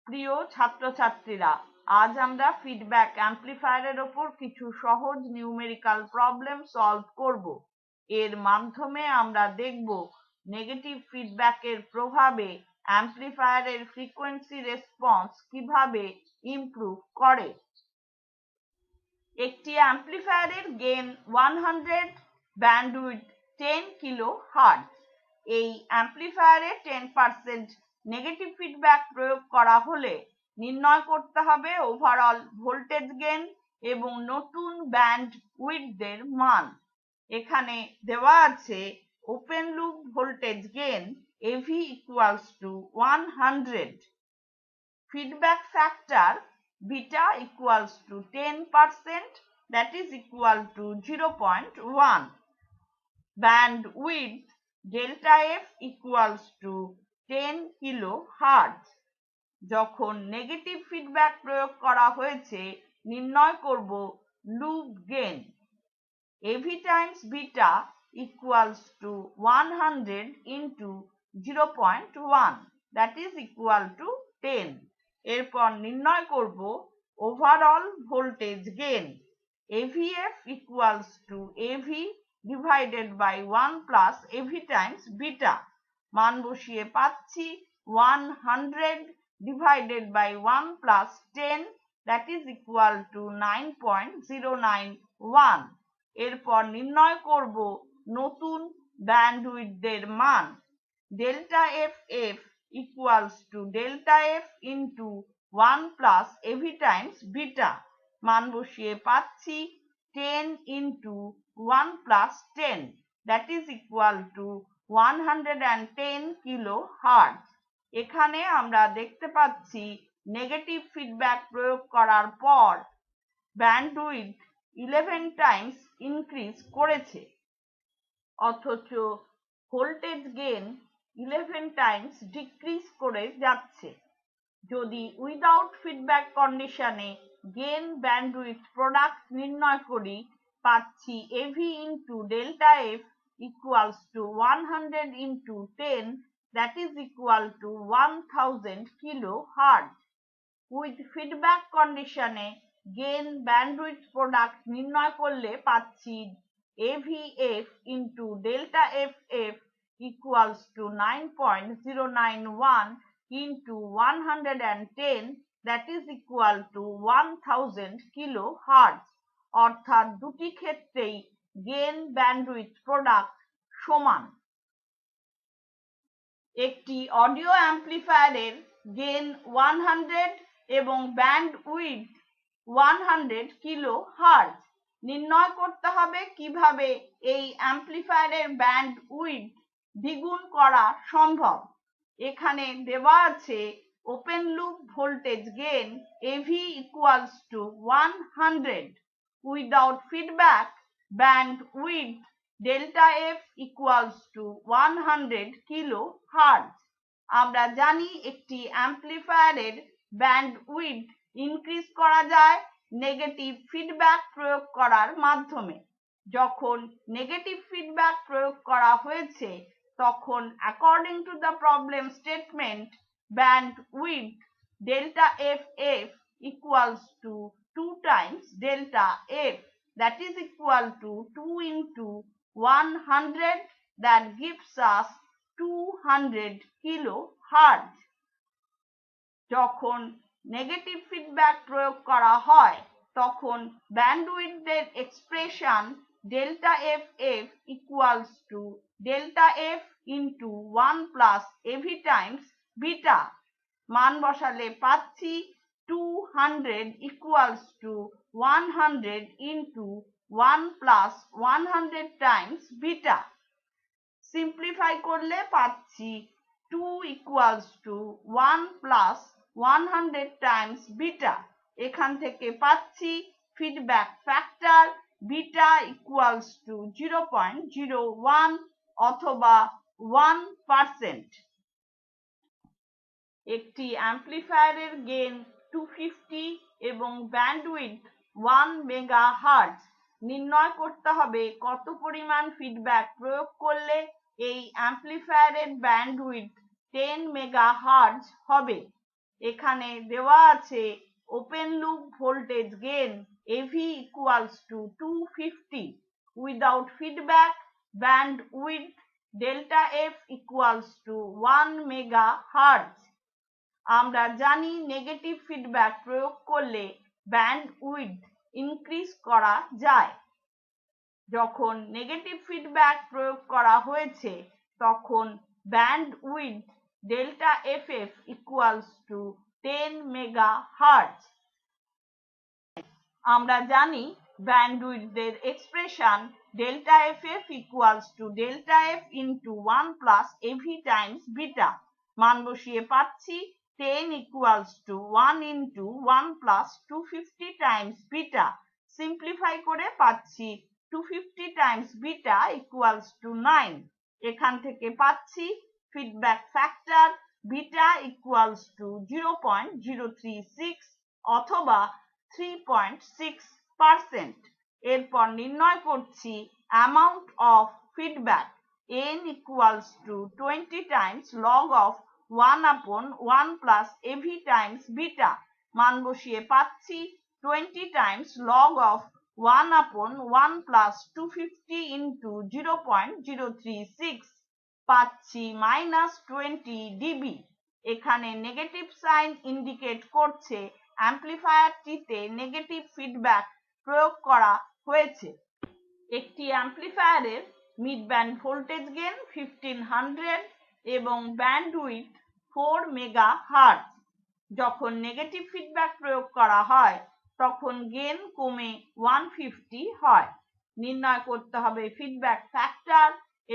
প্রিয় ছাত্রছাত্রীরা, আজ আমরা ফিডব্যাক অ্যাম্প্লিফায়ারের ওপর কিছু সহজ নিউমেরিক্যাল প্রবলেম সলভ করব। এর মাধ্যমে আমরা দেখব নেগেটিভ ফিডব্যাকের প্রভাবে অ্যাম্প্লিফায়ারের ফ্রিকোয়েন্সি রেসপন্স কিভাবে ইমপ্রুভ করে। একটি অ্যাম্প্লিফায়ারের গেইন 100, ব্যান্ডউইথ 10 কিলো হার্টজ। এই অ্যাম্প্লিফায়ারে 10% নেগেটিভ ফিডব্যাক প্রয়োগ করা হলে নির্ণয় করতে হবে ওভারঅল ভোল্টেজ গেইন এবং নতুন ব্যান্ড উইডথের মান। এখানে দেওয়া আছে open loop voltage gain AV equals to 100, feedback factor beta equals to 10%, that is equal to 0.1, band width delta F equals to 10 kilohertz. যখন নেগেটিভ ফিডব্যাক প্রয়োগ করা হয়েছে নির্ণয় করব loop gain. AV times beta equals to 100 into 0.1, that is equal to 10। এরপর নির্ণয় করব overall voltage gain. AVF equals to AV divided by 1 plus AV times beta। মান বসিয়ে পাচ্ছি 100 divided by 1 plus 10, that is equal to 9.091। এরপর নির্ণয় করব নতুন ব্যান্ডউইডথের মান। Delta FF equals to delta F into 1 plus AV times beta। মান বসিয়ে পাচ্ছি 10 into 1 plus 10, that is equal to 110 kilohertz. এখানে আমরা দেখতে পাচ্ছি নেগেটিভ ফিডব্যাক প্রয়োগ করার পর ব্যান্ডউইডথ 11 টাইমস ইনক্রিজ করেছে, অথচ ভোল্টেজ গেইন 11 টাইমস ডিক্রিজ করে যাচ্ছে। যদি উইদাউট ফিডব্যাক কন্ডিশনে গেইন ব্যান্ডউইডথ প্রোডাক্ট নির্ণয় করি, পাচ্ছি AV into delta F equals to 100 into 10, that is equal to 1000 kilohertz. With feedback কন্ডিশনে গেইন ব্যান্ডউইডথ প্রোডাক্ট নির্ণয় করলে পাচ্ছি AVF into delta FF equals to 9.091 into 110, that is equal to 1000 kilohertz. অর্থাৎ দুটি ক্ষেত্রেই গেইন ব্যান্ডউইডথ প্রোডাক্ট সমান। একটি audio অ্যাম্প্লিফায়ারের gain 100 এবং ব্যান্ডউইডথ 100 কিলোহার্টজ। নির্ণয় করতে হবে কিভাবে এই অ্যাম্প্লিফায়ারের ব্যান্ডউইডথ দ্বিগুণ করা সম্ভব। এখানে দেওয়া আছে open loop voltage gain AV equals to 100, without feedback bandwidth delta F equals to 100 kilohertz. আমরা জানি একটি অ্যাম্প্লিফায়ারের ব্যান্ডউইডথ ইনক্রিজ করা যায় নেগেটিভ ফিডব্যাক প্রয়োগ করার মাধ্যমে। যখন নেগেটিভ ফিডব্যাক প্রয়োগ করা হয়েছে তখন according to the problem statement bandwidth delta FF equals to 2 times delta F, that is equal to 2 into 100, that gives us 200 kilohertz. যখন নেগেটিভ ফিডব্যাক প্রয়োগ করা হয় তখন ব্যান্ডউইডথের expression delta FF equals to delta F into 1 plus AV times beta। মান বসালে পাচ্ছি 200 equals to 100 into 1 plus 100 times beta। Simplify করলে পাচ্ছি 2 equals to 1 plus 100 times beta। এখান থেকে পাচ্ছি feedback factor beta equals to 0.01 অথবা 1%। একটি অ্যাম্প্লিফায়ারের গেইন 250 এবং ব্যান্ডউইডথ 1 মেগাহার্টজ। নির্ণয় করতে হবে কত পরিমাণ ফিডব্যাক প্রয়োগ করলে এই অ্যাম্প্লিফায়ারের ব্যান্ডউইডথ 10 মেগাহার্টজ হবে। এখানে দেওয়া আছে open loop voltage gain AV equals to 250 without feedback bandwidth delta F equals to 1 megahertz। আমরা জানি নেগেটিভ ফিডব্যাক প্রয়োগ করলে ব্যান্ডউইডথ ইনক্রিজ করা যায়। যখন নেগেটিভ ফিডব্যাক প্রয়োগ করা হয়েছে তখন bandwidth delta FF equals to 10 megahertz. আমরা জানি ব্যান্ডউইডথের expression delta FF equals to delta F into 1 plus AV times beta. মান বসিয়ে পাচ্ছি 10 equals to 1 into 1 plus 250 times beta। Simplify করে পাচ্ছি 250 times beta equals to 9। এখান থেকে পাচ্ছি feedback factor beta equals to 0.036 অথবা 3.6%। এরপর নির্ণয় করছি amount of feedback n equals to 20 times log of 1/1 plus AV times beta। মান বসিয়ে পাচ্ছি 20 times log of 1/1 plus 250 into 0.036 পাচ্ছি -20 dB। এখানে নেগেটিভ সাইন ইন্ডিকেট করছে অ্যাম্প্লিফায়ারটিতে নেগেটিভ ফিডব্যাক প্রয়োগ করা হয়েছে। একটি অ্যাম্প্লিফায়ারের মিড ব্যান্ড ভোল্টেজ গেন 1500 এবং ব্যান্ডউইডথ 4 মেগাহার্টজ। যখন নেগেটিভ ফিডব্যাক প্রয়োগ করা হয় তখন গেন কমে 150 হয়। নির্ণয় করতে হবে ফিডব্যাক ফ্যাক্টর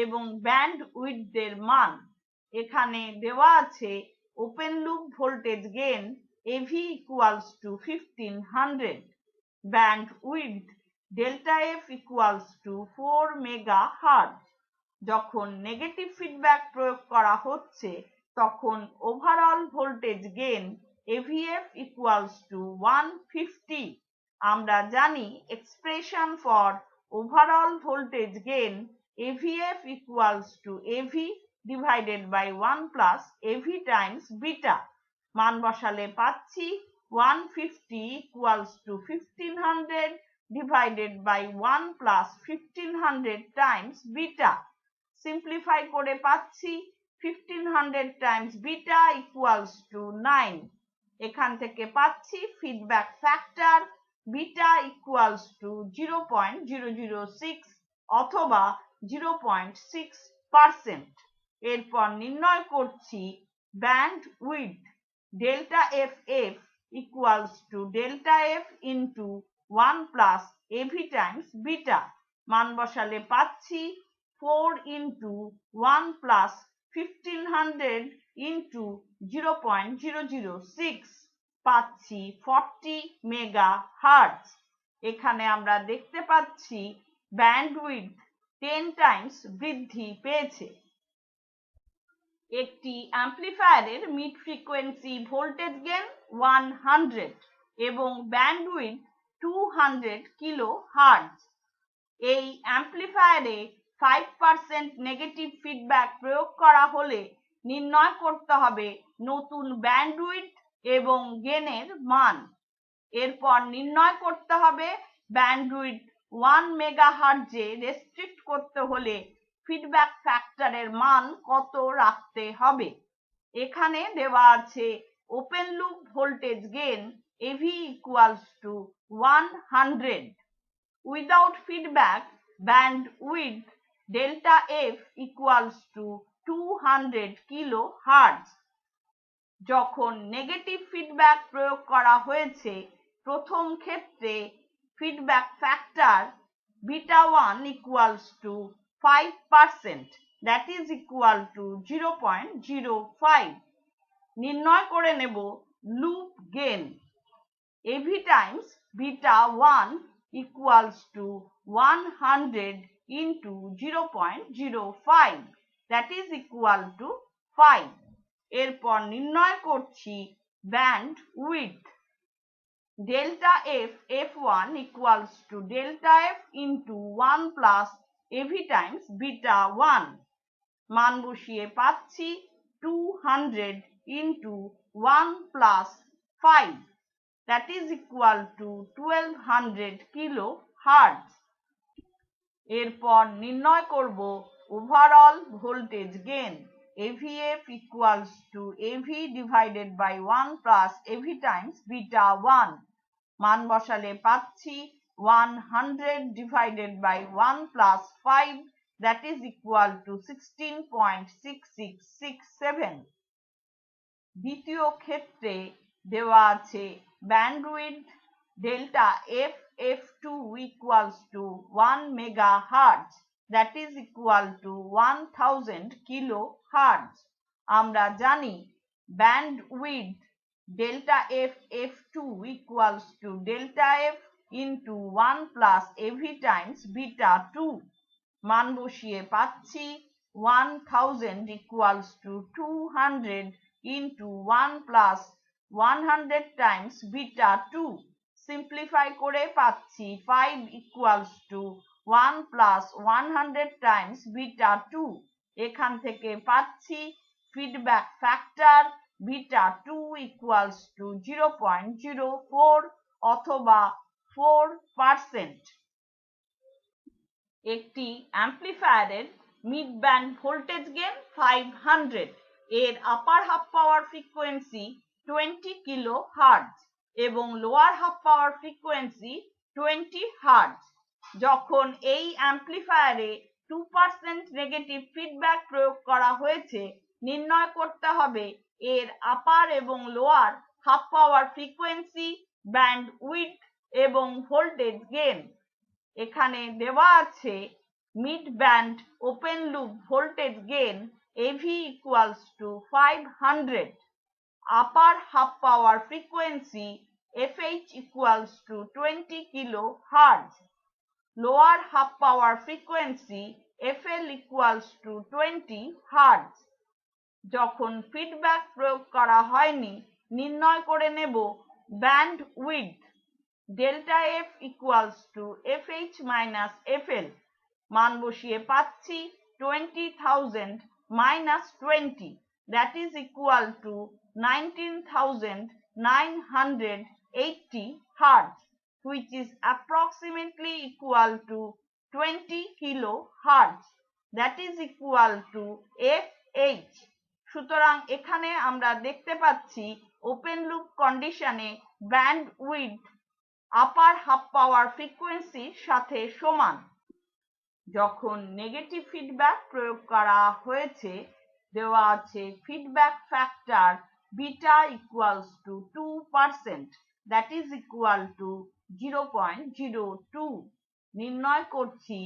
এবং ব্যান্ডউইডথের মান। এখানে দেওয়া আছে open loop voltage gain AV equals to 1500, bandwidth delta F equals to 4 megahertz. যখন নেগেটিভ ফিডব্যাক প্রয়োগ করা হচ্ছে তখন overall voltage gain AVF equals to 150। আমরা জানি expression for overall voltage gain AVF equals to AV divided by 1 plus AV times beta। মান বসালে পাচ্ছি 150 equals to 1500 divided by 1 plus 1500 times beta। Simplify করে পাচ্ছি 1500 times beta equals to 9। এখান থেকে পাচ্ছি feedback factor beta equals to 0.006 অথবা 0.6%। এরপর নির্ণয় করছি bandwidth delta FF equals to delta F into 1 plus AV times beta। মান বসালে পাচ্ছি 4 into 1 plus 1500 into 0.006 পাচ্ছি 40 মেগাহার্টজ। এখানে আমরা দেখতে পাচ্ছি ব্যান্ডউইডথ 10 টাইমস বৃদ্ধি পেয়েছে। একটি অ্যাম্প্লিফায়ারের মিড ফ্রিকোয়েন্সি ভোল্টেজ গেন 100 এবং ব্যান্ডউইডথ 200 কিলোহার্টজ। এই অ্যাম্প্লিফায়ারে 5% নেগেটিভ ফিডব্যাক প্রয়োগ করা হলে নির্ণয় করতে হবে নতুন ব্যান্ডউইডথ এবং গেনের মান। এরপর নির্ণয় করতে হবে ব্যান্ডউইডথ 1 মেগাহার্টজে রেস্ট্রিক্ট করতে হলে ফিডব্যাক ফ্যাক্টরের মান কত রাখতে হবে। এখানে দেওয়া আছে open loop voltage gain AV equals to 100 without feedback bandwidth delta F equals to 200 kilohertz। যখন নেগেটিভ ফিডব্যাক প্রয়োগ করা হয়েছে প্রথম ক্ষেত্রে feedback factor beta 1 equals to 5%, that is equal to 0.05। নির্ণয় করে নেব loop gain AV times beta 1 equals to 100 into 0.05, that is equal to 5। এরপর নির্ণয় করছি bandwidth delta F1 equals to delta F into 1 plus AV times beta 1। মান বসিয়ে পাচ্ছি 200 into 1 plus 5 that is equal to 1200 kilohertz. এরপর নির্ণয় করব overall voltage gain AVF equals to AV divided by 1 plus AV times beta 1 মান বসালে পাচ্ছি 100 divided by 1 plus 5 that is equal to 16.6667. দ্বিতীয় ক্ষেত্রে দেওয়া আছে bandwidth delta f2 equals to 1 megahertz that is equal to 1000 kilohertz. আমরা জানি bandwidth delta f2 equals to delta f into 1 plus AV times beta 2 মান বসিয়ে পাচ্ছি 1000 equals to 200 into 1 plus 100 times beta 2 simplify করে পাচ্ছি 5 equals to 1 plus 100 times beta 2 এখান থেকে পাচ্ছি feedback factor beta 2 equals to 0.04 অথবা 4%. একটি অ্যাম্প্লিফায়ারের মিড ব্যান্ড ভোল্টেজ গেইন 500, এর upper half power frequency 20 kilohertz এবং lower half power frequency 20 hertz. যখন এই অ্যাম্প্লিফায়ারে 2% নেগেটিভ ফিডব্যাক প্রয়োগ করা হয়েছে, নির্ণয় করতে হবে এর আপার এবং lower half power frequency, band width এবং ভোল্টেজ গেইন। এখানে দেওয়া আছে mid band open loop voltage gain AV equals to 500, upper half power frequency FH equals to 20 kilohertz, lower half power frequency FL equals to 20 hertz. যখন feedback প্রয়োগ করা হয়নি, নির্ণয় করে নেব band width delta F equals to FH minus FL মান বসিয়ে পাচ্ছি 20,000 minus 20 that is equal to 19,980 hertz which is approximately equal to 20 kilohertz that is equal to FH. সুতরাং এখানে আমরা দেখতে পাচ্ছি ওপেন লুপ কন্ডিশনে bandwidth upper half power ফ্রিকোয়েন্সির সাথে সমান। যখন নেগেটিভ ফিডব্যাক প্রয়োগ করা হয়েছে, দেওয়া আছে feedback factor beta equals two 2% that is equal to 0.02। নির্ণয় করছি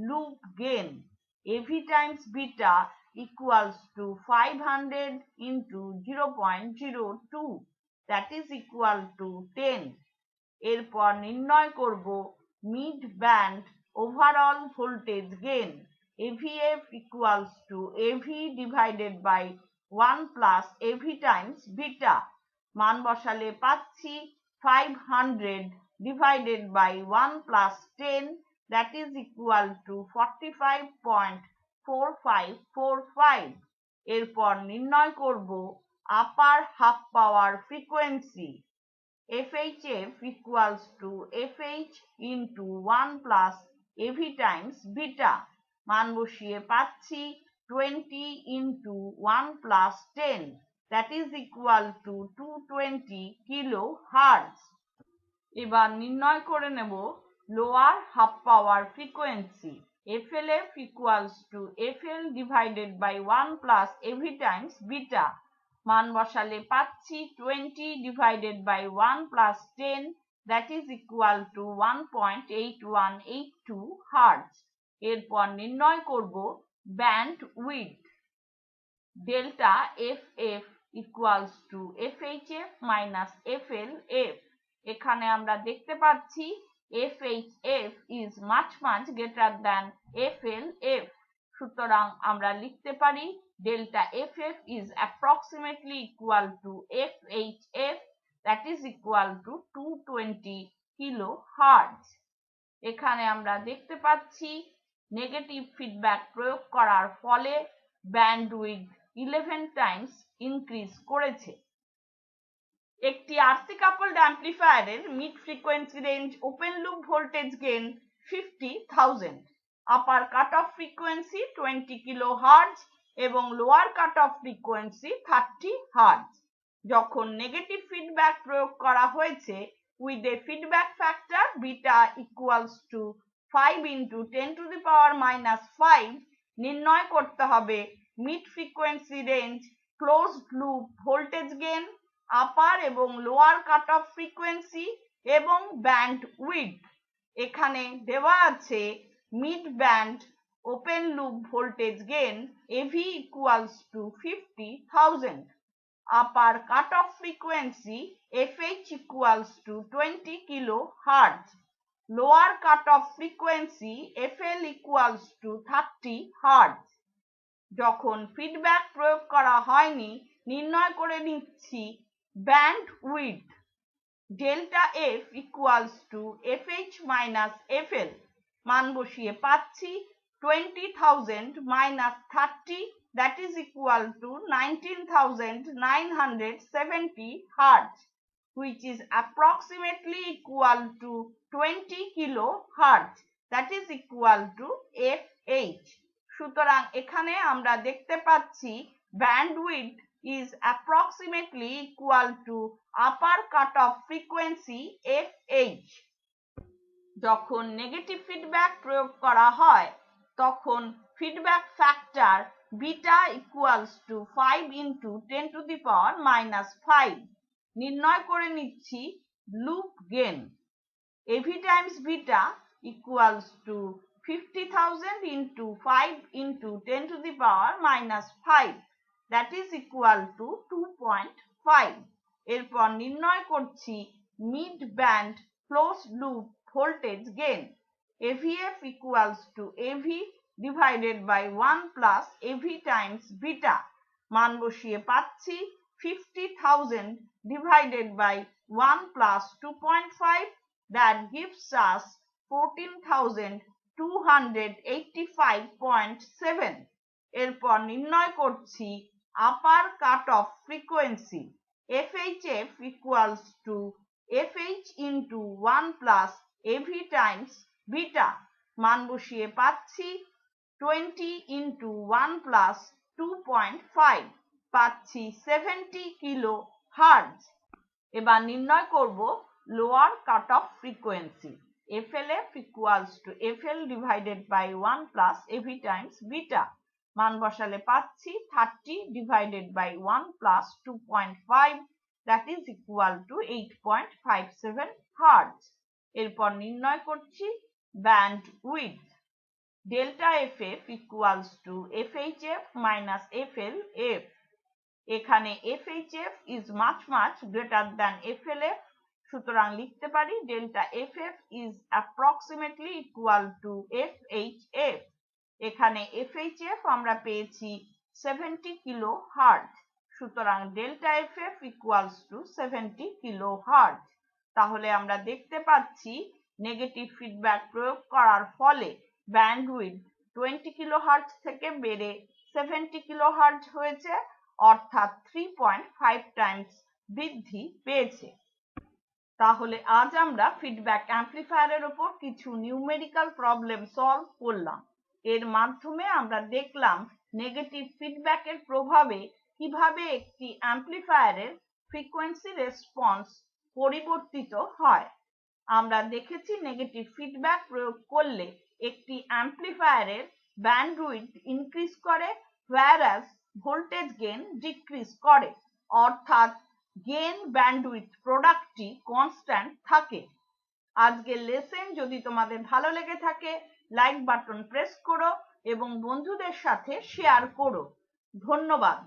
loop gain AV times beta equals to 500 into 0.02 that is equal to 10. এরপর নির্ণয় করব mid band overall voltage gain AVF equals to AV divided by 1 plus AV times beta মান বসালে পাচ্ছি 500 divided by 1 plus 10 that is equal to 45.4545। এরপর নির্ণয় করব আপার half power frequency FHF equals to FH into 1 plus AV times beta মান বসিয়ে পাচ্ছি 20 into 1 plus 10 that is equal to 220 kilohertz। এবার নির্ণয় করে নেব lower half power frequency FLF equals to FL divided by 1 plus AV times beta মান বসালে পাচ্ছি 20 divided by 1 plus 10 that is equal to 1.8182 hertz। এরপর নির্ণয় করব band width delta FF equals to FHF minus FLF। এখানে আমরা দেখতে পাচ্ছি FHF is much greater than FLF, সুতরাং আমরা লিখতে পারি delta FF is approximately equal to FHF that is equal to 220 kilohertz। এখানে আমরা দেখতে পাচ্ছি নেগেটিভ ফিডব্যাক প্রয়োগ করার ফলে ব্যান্ডউইডথ 11 টাইমস ইনক্রিজ করেছে। একটি আরসি কাপলড অ্যাম্পলিফায়ারের mid frequency range open loop voltage gain 50,000, upper cut off frequency 20 kilohertz এবং lower cut off frequency 30 hertz. যখন নেগেটিভ ফিডব্যাক প্রয়োগ করা হয়েছে with a feedback factor beta equals to 5 × 10⁻⁻5 নির্ণয় করতে হবে mid frequency range closed loop voltage gain, upper এবং lower cut off frequency এবং ব্যান্ড উইডথ। এখানে দেওয়া আছে mid band open loop voltage gain AV equals to 50,000, upper cut off frequency FH equals to 20 kilo hertz, lower cut off frequency FL equals to 30 hertz. যখন feedback প্রয়োগ করা হয়নি নির্ণয় করে নিচ্ছি band width, delta F equals to FH minus FL, মান বসিয়ে পাচ্ছি 20,000 minus 30, that is equal to 19,970 hertz, which is approximately equal to 20 kilo hertz, that is equal to FH. সুতরাং এখানে আমরা দেখতে পাচ্ছি bandwidth is approximately equal to upper cutoff frequency FH. যখন negative feedback প্রয়োগ করা হয় তখন feedback factor beta equals to 5 × 10⁻⁻5 নির্ণয় করে নিচ্ছি loop gain AV times beta equals two 50,000 × 5 × 10⁻⁻5, that is equal to 2.5। এরপর নির্ণয় করছি mid band closed loop voltage gain AVF equals to AV divided by 1 plus AV times beta, মান বসিয়ে পাচ্ছি 50,000 divided by 1 plus 2.5, that gives us 14,285.7। এরপর নির্ণয় করছি upper cut off frequency FHF equals to FH into 1 plus AV times beta, মান বসিয়ে পাচ্ছি 20 into 1 plus 2.5, পাচ্ছি 70 কিলো হার্জ। এবার নির্ণয় করব lower cut off frequency FLF equals to FL divided by 1 plus AV times beta, মান বসালে পাচ্ছি 30 divided by 1 plus 2.5, that is equal to 8.57 hertz। এরপর নির্ণয় করছি band width delta FF equals to FHF minus FLF। এখানে FHF is much greater than FLF, সুতরাং লিখতে পারি delta FF is approximately equal to FHF। এখানে FHF আমরা পেয়েছি 70 কিলো হার্জ, সুতরাং delta FF equals to 70 kilo hertz. তাহলে আমরা দেখতে পাচ্ছি নেগেটিভ ফিডব্যাক প্রয়োগ করার ফলে ব্যান্ডউইডথ 20 কিলো হার্জ থেকে বেড়ে 70 কিলো হার্জ হয়েছে, অর্থাৎ 3.5 টাইমস বৃদ্ধি পেয়েছে। তাহলে আজ আমরা ফিডব্যাক অ্যাম্পলিফায়ারের উপর কিছু নিউমেরিক্যাল প্রবলেম সলভ করলাম। এর মাধ্যমে আমরা দেখলাম নেগেটিভ ফিডব্যাকের প্রভাবে কিভাবে একটি অ্যাম্পলিফায়ারের ফ্রিকোয়েন্সি রেসপন্স পরিবর্তিত হয়। আমরা দেখেছি নেগেটিভ ফিডব্যাক প্রয়োগ করলে একটি অ্যাম্পলিফায়ারের ব্যান্ডউইডথ ইনক্রিজ করে whereas ভোল্টেজ গেইন ডিক্রিজ করে, অর্থাৎ গেইন ব্যান্ডউইডথ প্রোডাক্টটি কনস্ট্যান্ট থাকে। আজকের লেসন যদি তোমাদের ভালো লেগে থাকে লাইক বাটন প্রেস করো এবং বন্ধুদের সাথে শেয়ার করো। ধন্যবাদ।